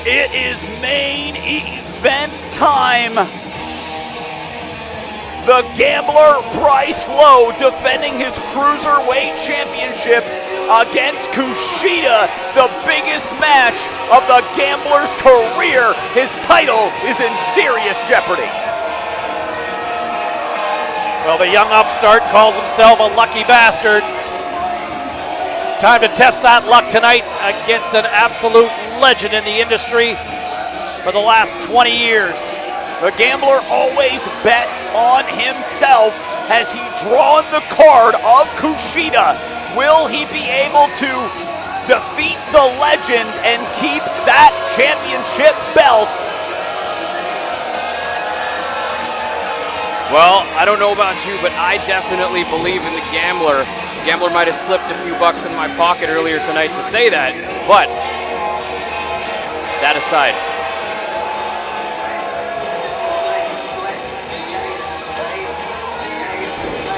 It is main event time. The gambler Bryce Lowe defending his Cruiserweight Championship against KUSHIDA, the biggest match of the gambler's career. His title is in serious jeopardy. Well, the young upstart calls himself a lucky bastard. Time to test that luck tonight against an absolute legend in the industry for the last 20 years. The gambler always bets on himself. Has he drawn the card of KUSHIDA? Will he be able to defeat the legend and keep that championship belt? Well, I don't know about you, but I definitely believe in the gambler. The gambler might have slipped a few bucks in my pocket earlier tonight to say that, but that aside.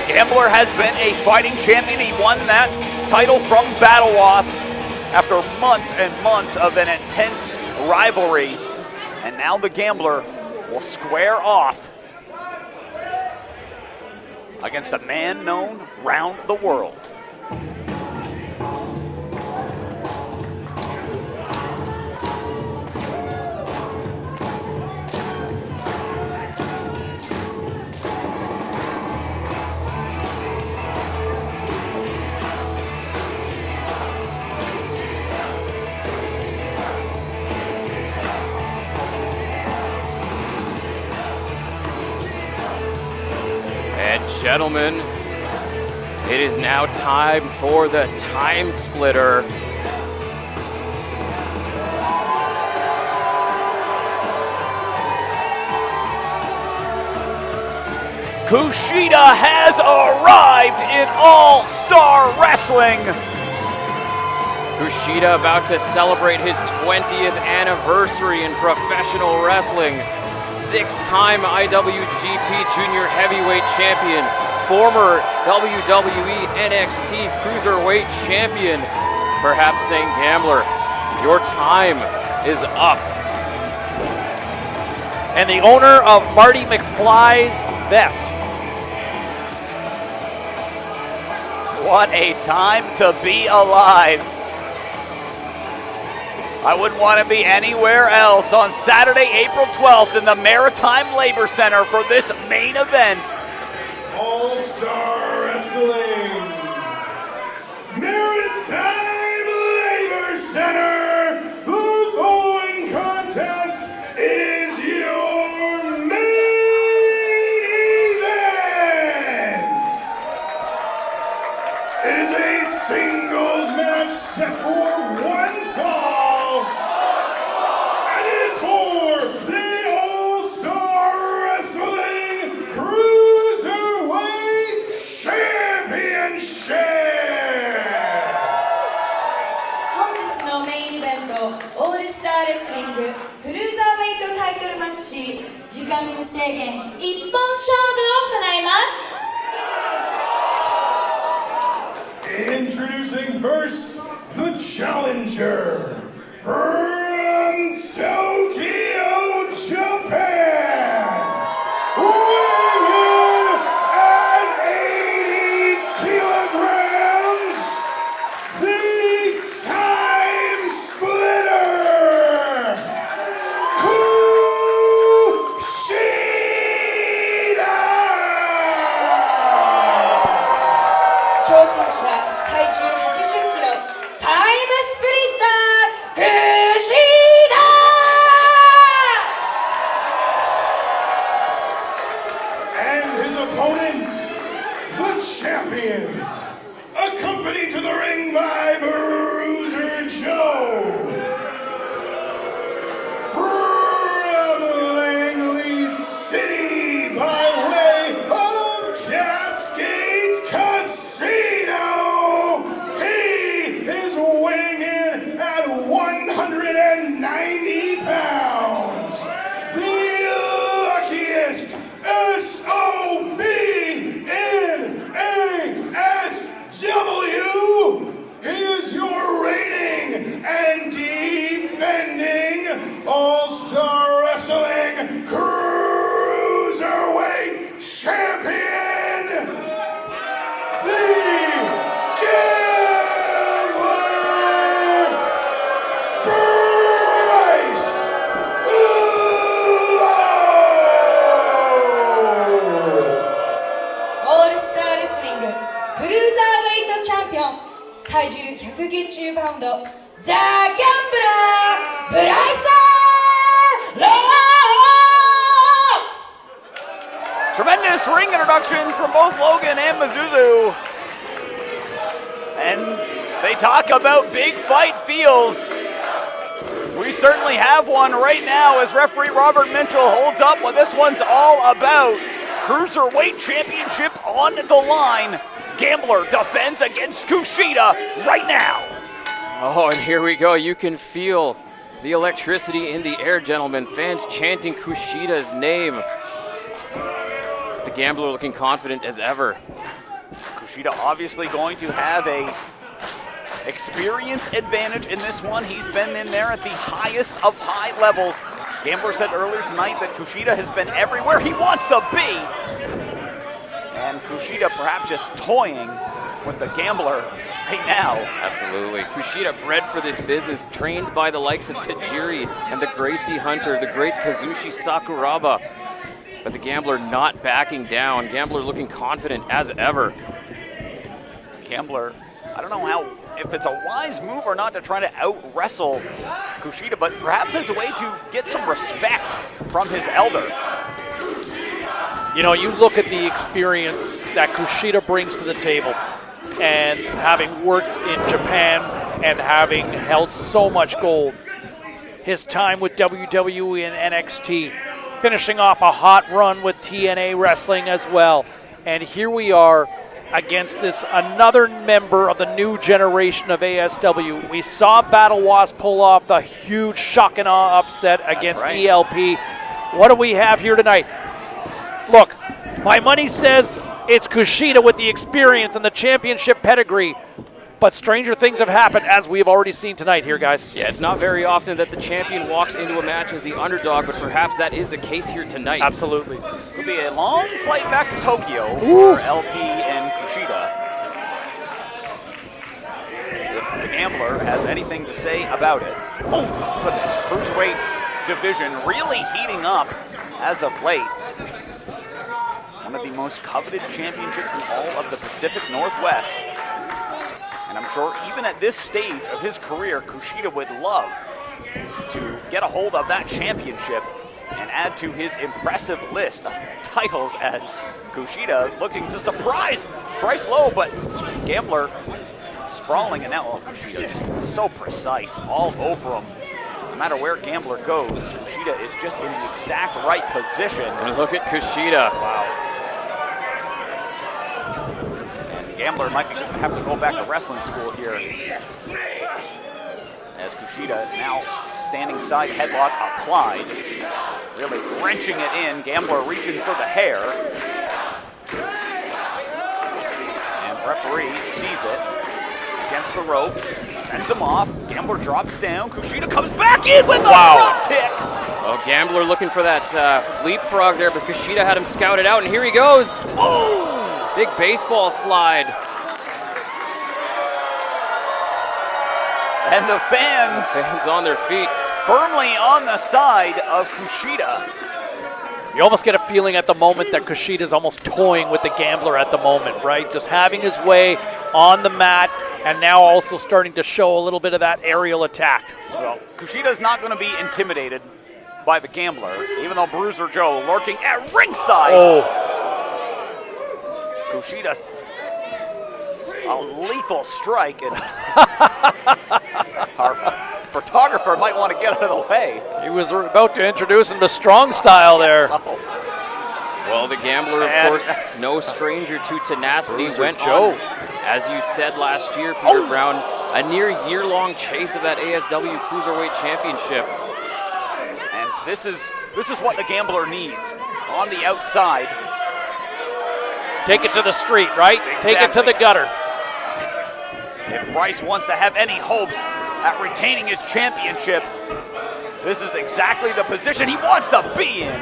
Gambler has been a fighting champion. He won that title from Battle Wasp after months and months of an intense rivalry. And now the gambler will square off against a man known round the world. Gentlemen, it is now time for the time splitter. KUSHIDA has arrived in All-Star Wrestling. KUSHIDA about to celebrate his 20th anniversary in professional wrestling. Six-time IWGP Junior Heavyweight Champion, former WWE NXT Cruiserweight Champion. Perhaps saying, gambler, your time is up. And the owner of Marty McFly's Best. What a time to be alive. I wouldn't want to be anywhere else on Saturday, April 12th in the Maritime Labor Center for this main event. All-Star Wrestling, Maritime Labor Center. The following contest is your main event. It is a singles match set for one fall. Cruiserweightタイトルマッチ、時間無制限一本勝負を行います。 Introducing first, the challenger from Tokyo, Japan, weighing at 80 kilograms, the time splitter, KUSHIDA! 挑戦者体重80キロ、タイムスプリッター、KUSHIDA! And his opponent, the champion, accompanied to the ring by Bruiser Joe. From Langley City by way of Cascades Casino, he is weighing in at 190 pounds. The luckiest SOB in ASW. He is your 体重190パウンド、ザ・ギャンブラー、ブライソン・ロー。 Tremendous ring introductions from both Logan and Mizuzu. And they talk about big fight feels. We certainly have one right now as referee Robert Mitchell holds up what this one's all about. Cruiserweight Championship on the line. Gambler defends against Kushida right now. Oh, and here we go. You can feel the electricity in the air, gentlemen. Fans chanting Kushida's name. The Gambler looking confident as ever. Kushida obviously going to have a experience advantage in this one. He's been in there at the highest of high levels. Gambler said earlier tonight that Kushida has been everywhere he wants to be. And Kushida perhaps just toying with the Gambler right now. Absolutely. Kushida bred for this business, trained by the likes of Tajiri and the Gracie Hunter, the great Kazushi Sakuraba. But the Gambler not backing down. Gambler looking confident as ever. Gambler, I don't know if it's a wise move or not to try to out-wrestle Kushida, but perhaps there's a way to get some respect from his elder. You know, you look at the experience that Kushida brings to the table, and having worked in Japan and having held so much gold, his time with WWE and NXT, finishing off a hot run with TNA Wrestling as well. And here we are against this another member of the new generation of ASW. We saw Battle Wasp pull off the huge shock and awe upset against ELP. What do we have here tonight? Look, my money says it's Kushida with the experience and the championship pedigree. But stranger things have happened, as we have already seen tonight here, guys. Yeah, it's not very often that the champion walks into a match as the underdog, but perhaps that is the case here tonight. Absolutely. It'll be a long flight back to Tokyo for LP and Kushida. If the Gambler has anything to say about it. Oh, look at this. Cruiserweight division really heating up as of late. One of the most coveted championships in all of the Pacific Northwest. And I'm sure even at this stage of his career, Kushida would love to get a hold of that championship and add to his impressive list of titles, as Kushida looking to surprise Bryce Lowe, but Gambler sprawling, and now Kushida just so precise all over him. No matter where Gambler goes, Kushida is just in the exact right position. And look at Kushida. Wow. Gambler might have to go back to wrestling school here, as Kushida now standing side headlock applied, really wrenching it in. Gambler reaching for the hair, and referee sees it against the ropes, sends him off. Gambler drops down. Kushida comes back in with a front kick. Oh, Gambler looking for that leapfrog there, but Kushida had him scouted out, and here he goes. Oh! Big baseball slide. And the fans on their feet. Firmly on the side of Kushida. You almost get a feeling at the moment that Kushida's almost toying with the Gambler at the moment, right? Just having his way on the mat, and now also starting to show a little bit of that aerial attack. Well, Kushida's not going to be intimidated by the Gambler, even though Bruiser Joe lurking at ringside. Oh. Kushida, a lethal strike, and our photographer might want to get out of the way. He was about to introduce him to strong style there. Well, the Gambler, of course, no stranger to tenacity. Bruiser went Joe. on, as you said last year, Peter Brown, a near year-long chase of that ASW Cruiserweight Championship. And this is what the Gambler needs on the outside. Take it to the street, right? Exactly. Take it to the gutter. If Bryce wants to have any hopes at retaining his championship, this is exactly the position he wants to be in.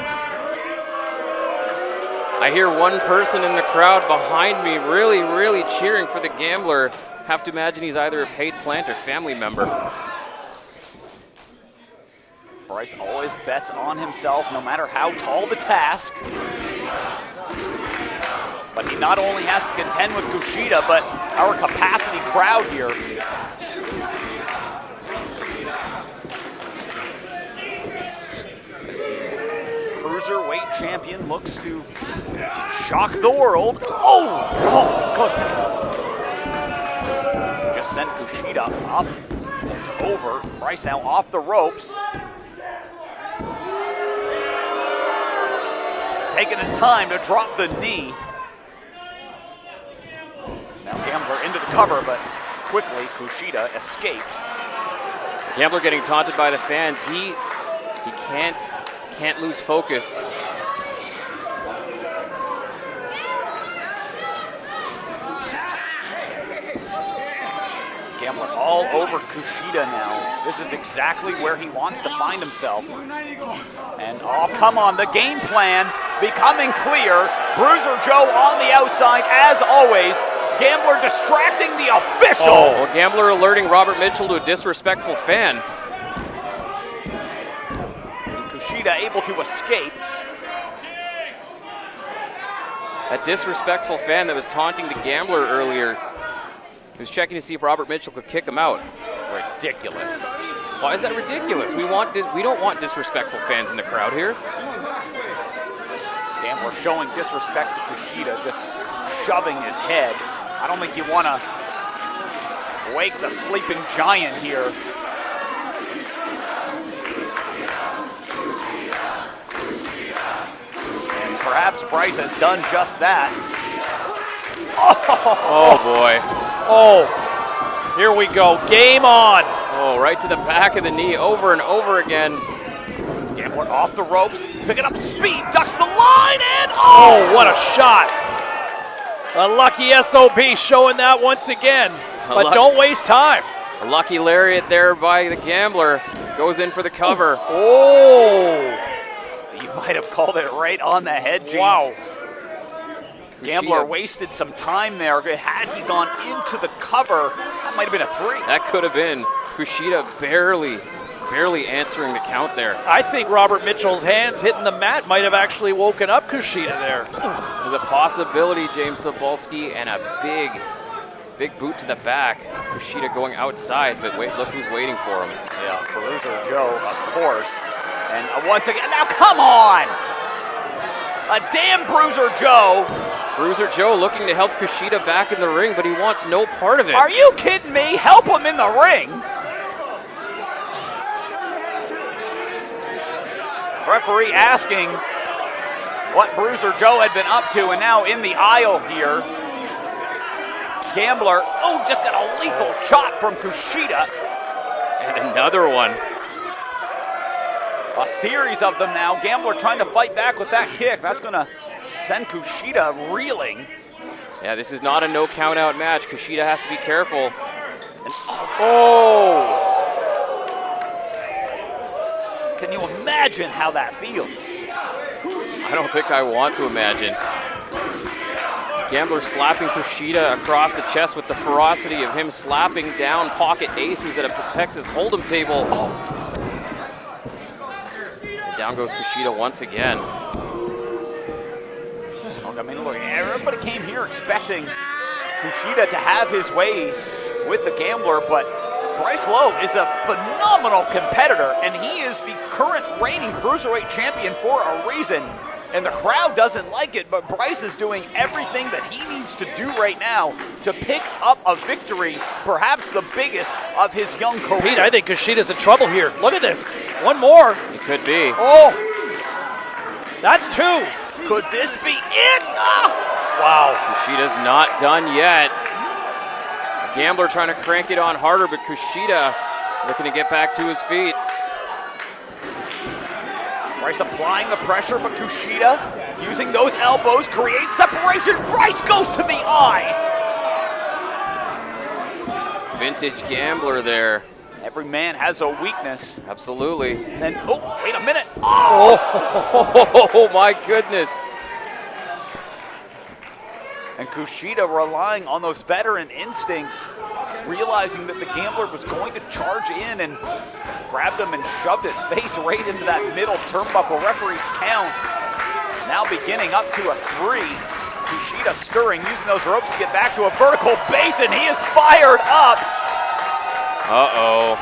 I hear one person in the crowd behind me really, really cheering for the Gambler. Have to imagine he's either a paid plant or family member. Bryce always bets on himself, no matter how tall the task. But he not only has to contend with Kushida, but our capacity crowd here. Cruiserweight champion looks to shock the world. Oh goodness. Just sent Kushida up, over. Bryce now off the ropes. Taking his time to drop the knee. Now Gambler into the cover, but quickly Kushida escapes. Gambler getting taunted by the fans. He can't lose focus. Gambler all over Kushida now. This is exactly where he wants to find himself. And oh, come on, the game plan becoming clear. Bruiser Joe on the outside, as always. Gambler distracting the official. Oh, well, Gambler alerting Robert Mitchell to a disrespectful fan. Kushida able to escape. That disrespectful fan that was taunting the Gambler earlier. He was checking to see if Robert Mitchell could kick him out. Ridiculous. Why is that ridiculous? We don't want disrespectful fans in the crowd here. Gambler showing disrespect to Kushida, just shoving his head. I don't think you want to wake the sleeping giant here. And perhaps Bryce has done just that. Oh boy. Oh, here we go. Game on. Oh, right to the back of the knee over and over again. Gambler off the ropes, picking up speed, ducks the line, and Oh, what a shot. A lucky SOB showing that once again. But don't waste time. A lucky lariat there by the Gambler. Goes in for the cover. Oh. You might have called it right on the head, James. Wow. Gambler wasted some time there. Had he gone into the cover, that might have been a 3. That could have been. Kushida barely answering the count there. I think Robert Mitchell's hands hitting the mat might have actually woken up Kushida there. There's a possibility, James Sobolski, and a big boot to the back. Kushida going outside, but wait, look who's waiting for him. Yeah, Bruiser Joe, of course. And once again, now come on! A damn Bruiser Joe. Bruiser Joe looking to help Kushida back in the ring, but he wants no part of it. Are you kidding me? Help him in the ring. Referee asking what Bruiser Joe had been up to, and now in the aisle here. Gambler, just got a lethal shot from Kushida. And another one. A series of them now. Gambler trying to fight back with that kick. That's going to send Kushida reeling. Yeah, this is not a no count out match. Kushida has to be careful. And, can you imagine how that feels? I don't think I want to imagine. Gambler slapping Kushida across the chest with the ferocity of him slapping down pocket aces at a Texas Hold'em table. And down goes Kushida once again. I mean, look, everybody came here expecting Kushida to have his way with the Gambler, but Bryce Lowe is a phenomenal competitor, and he is the current reigning Cruiserweight champion for a reason. And the crowd doesn't like it, but Bryce is doing everything that he needs to do right now to pick up a victory, perhaps the biggest of his young career. Pete, I think Kushida's in trouble here. Look at this. One more. It could be. Oh, that's 2. Could this be it? Wow. Kushida's not done yet. Gambler trying to crank it on harder, but Kushida looking to get back to his feet. Bryce applying the pressure, but Kushida using those elbows, creates separation. Bryce goes to the eyes. Vintage Gambler there. Every man has a weakness. Absolutely. And, wait a minute. Oh, my goodness. And Kushida relying on those veteran instincts, realizing that the Gambler was going to charge in, and grabbed him and shoved his face right into that middle turnbuckle. Referee's count now beginning up to a 3. Kushida stirring, using those ropes to get back to a vertical base, and he is fired up. Uh-oh.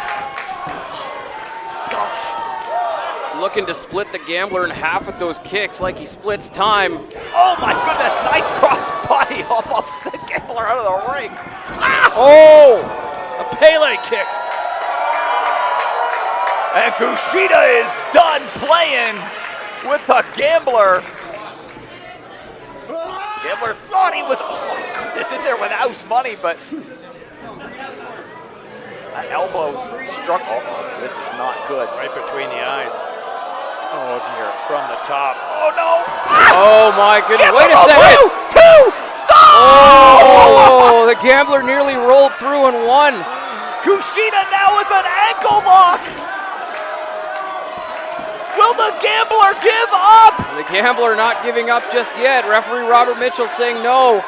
Looking to split the Gambler in half with those kicks like he splits time. Oh my goodness, nice cross body, almost sent Gambler out of the ring. Ah! Oh, a Pele kick. And Kushida is done playing with the Gambler. Gambler thought he was, oh my goodness, in there with house money, but that elbow struck, oh, this is not good. Right between the eyes. Oh dear, from the top. Oh no! Oh my goodness, Gambler, wait a second. Two! Oh, the Gambler nearly rolled through and won. Kushida now with an ankle lock. Will the Gambler give up? The Gambler not giving up just yet. Referee Robert Mitchell saying no.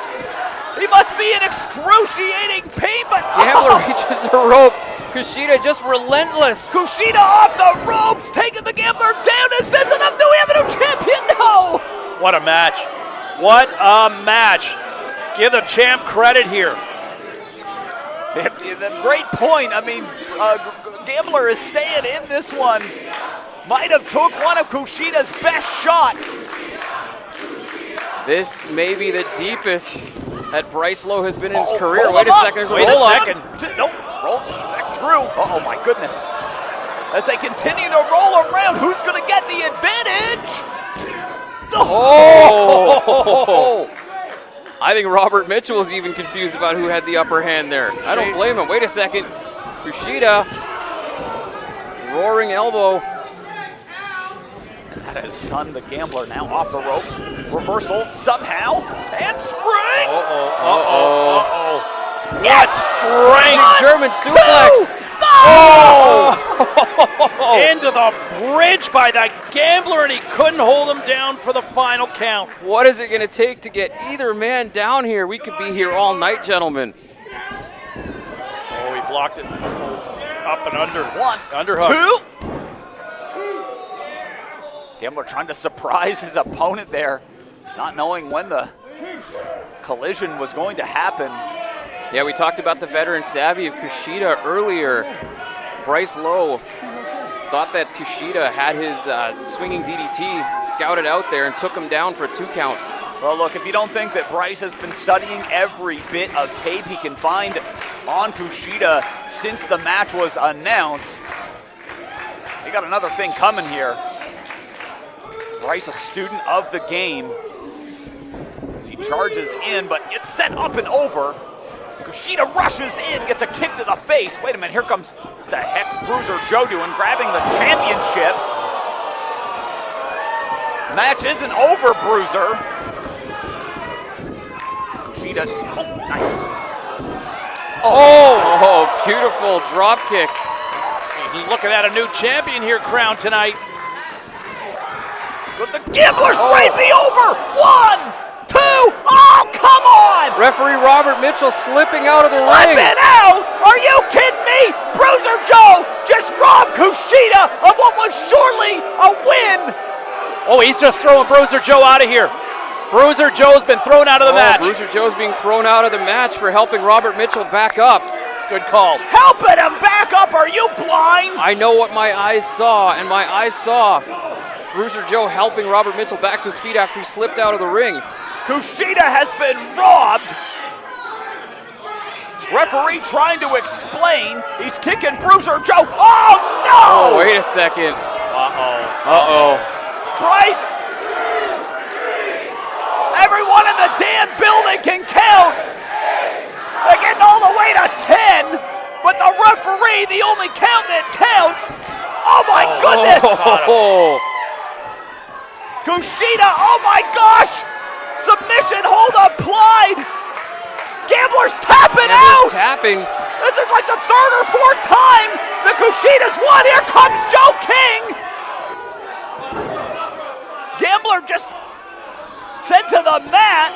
He must be in excruciating pain, but Gambler reaches the rope. Kushida just relentless. Kushida off the ropes, taking the Gambler down. Is this enough? Do we have a new champion? No! What a match. What a match. Give the champ credit here. Great point. I mean, Gambler is staying in this one. Might have took one of Kushida's best shots. This may be the deepest that Bryce Lowe has been in his Oh, career. hold Wait a him up. second. There's a Wait roll up. second. Nope. Roll back through. Oh my goodness. As they continue to roll around, who's going to get the advantage? Oh! I think Robert Mitchell was even confused about who had the upper hand there. I don't blame him. Wait a second. Kushida. Roaring elbow. And that has stunned the Gambler now off the ropes. Reversal somehow. And spring! Uh-oh. Yes! Strength. German suplex. Oh! Into the bridge by the Gambler, and he couldn't hold him down for the final count. What is it going to take to get either man down here? We could be here all night, gentlemen. Oh, he blocked it. Up and under. One, Underhook. two. Gambler trying to surprise his opponent there, not knowing when the collision was going to happen. Yeah, we talked about the veteran savvy of Kushida earlier. Bryce Lowe thought that Kushida had his swinging DDT scouted out there and took him down for a 2 count. Well, look, if you don't think that Bryce has been studying every bit of tape he can find on Kushida since the match was announced, they got another thing coming here. Bryce, a student of the game, as he charges in, but gets sent up and over. Kushida rushes in, gets a kick to the face. Wait a minute, here comes the Hex Bruiser Joe doing, grabbing the championship. Match isn't over, Bruiser. Kushida, oh, nice. Oh, beautiful drop kick. He's looking at a new champion here crowned tonight. But the Gambler's might be over. 1, 2, oh, come on! Referee Robert Mitchell slipping out of the ring. Slipping out? Are you kidding me? Bruiser Joe just robbed Kushida of what was surely a win. Oh, he's just throwing Bruiser Joe out of here. Bruiser Joe's been thrown out of the match. Bruiser Joe's being thrown out of the match for helping Robert Mitchell back up. Good call. Helping him back up, are you blind? I know what my eyes saw, and my eyes saw Bruiser Joe helping Robert Mitchell back to his feet after he slipped out of the ring. Kushida has been robbed. Referee trying to explain. He's kicking Bruiser Joe. Oh, no! Oh, wait a second. Uh-oh. Bryce, everyone in the damn building can count. They're getting all the way to 10, but the referee, the only count that counts. Oh, my goodness! Oh. Kushida, oh my gosh! Submission hold applied! Gambler's tapping out! Tapping. This is like the 3rd or 4th time that Kushida's won. Here comes Joe King! Gambler just sent to the mat.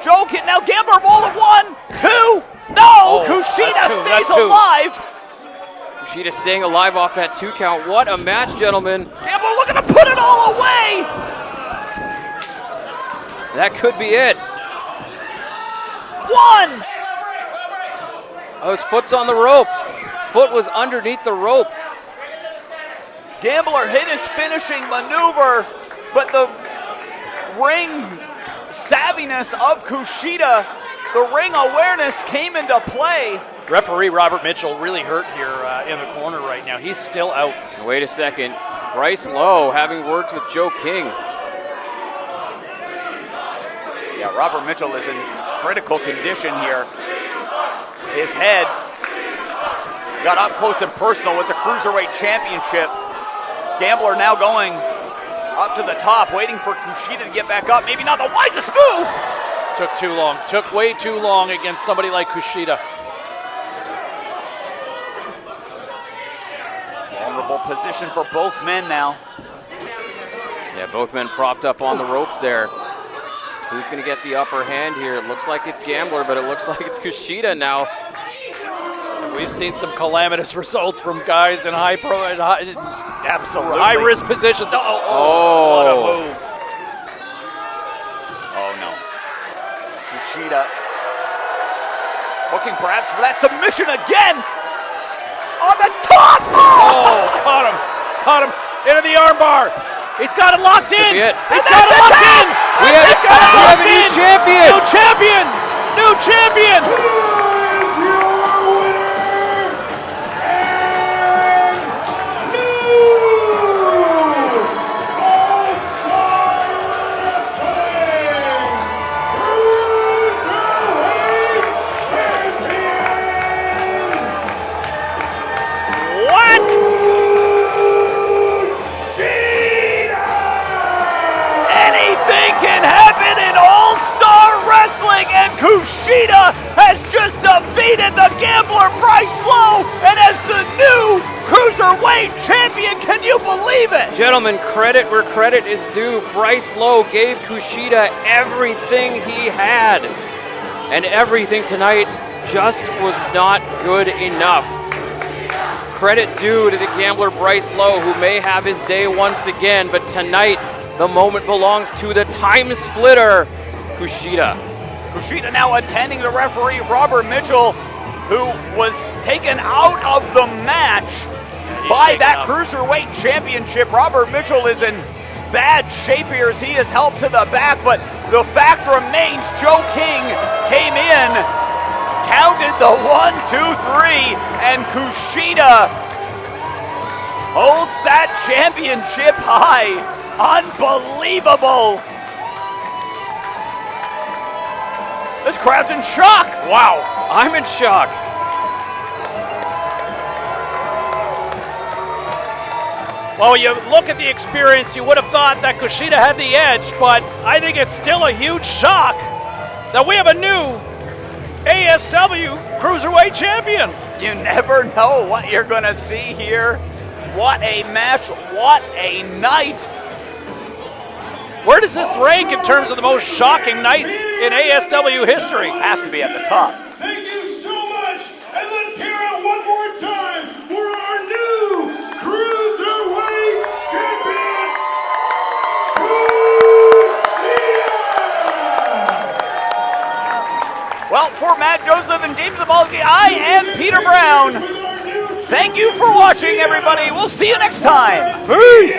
Joe King, now Gambler roll of 1, 2, no! Kushida stays alive! Kushida staying alive off that 2 count. What a match, gentlemen. Gambler looking to put it all away! That could be it. 1. Oh, his foot's on the rope. Foot was underneath the rope. Gambler hit his finishing maneuver, but the ring savviness of Kushida, the ring awareness came into play. Referee Robert Mitchell really hurt here in the corner right now. He's still out. Wait a second. Bryce Lowe having words with Joe King. Yeah, Robert Mitchell is in critical condition here. His head got up close and personal with the Cruiserweight Championship. Gambler now going up to the top, waiting for Kushida to get back up. Maybe not the wisest move. Took too long. Took way too long against somebody like Kushida. Vulnerable position for both men now. Yeah, both men propped up on the ropes there. Who's going to get the upper hand here? It looks like it's Gambler, but it looks like it's Kushida now. We've seen some calamitous results from guys in high risk positions. What a move. Oh no. Kushida looking perhaps for that submission again. On the top! Oh, caught him into the armbar. He's got it locked in. He's got it locked in. We have a new champion. New champion. And Kushida has just defeated the Gambler Bryce Lowe and as the new Cruiserweight Champion. Can you believe it? Gentlemen, credit where credit is due. Bryce Lowe gave Kushida everything he had. And everything tonight just was not good enough. Credit due to the Gambler Bryce Lowe, who may have his day once again, but tonight the moment belongs to the time splitter, Kushida. Kushida now attending the referee, Robert Mitchell, who was taken out of the match by that Cruiserweight Championship. Robert Mitchell is in bad shape here as he is helped to the back, but the fact remains Joe King came in, counted the 1, 2, 3, and Kushida holds that championship high. Unbelievable. This crowd's in shock. Wow, I'm in shock. Well, you look at the experience, you would have thought that Kushida had the edge, but I think it's still a huge shock that we have a new ASW Cruiserweight Champion. You never know what you're going to see here. What a match, what a night. Where does this rank in terms of the most shocking nights in ASW history? Has to be at the top. Thank you so much, and let's hear it one more time for our new Cruiserweight Champion, KUSHIDA! Well, for Matt Joseph and James Zabalski, I am Peter Brown. Thank you for watching, everybody. We'll see you next time. Peace!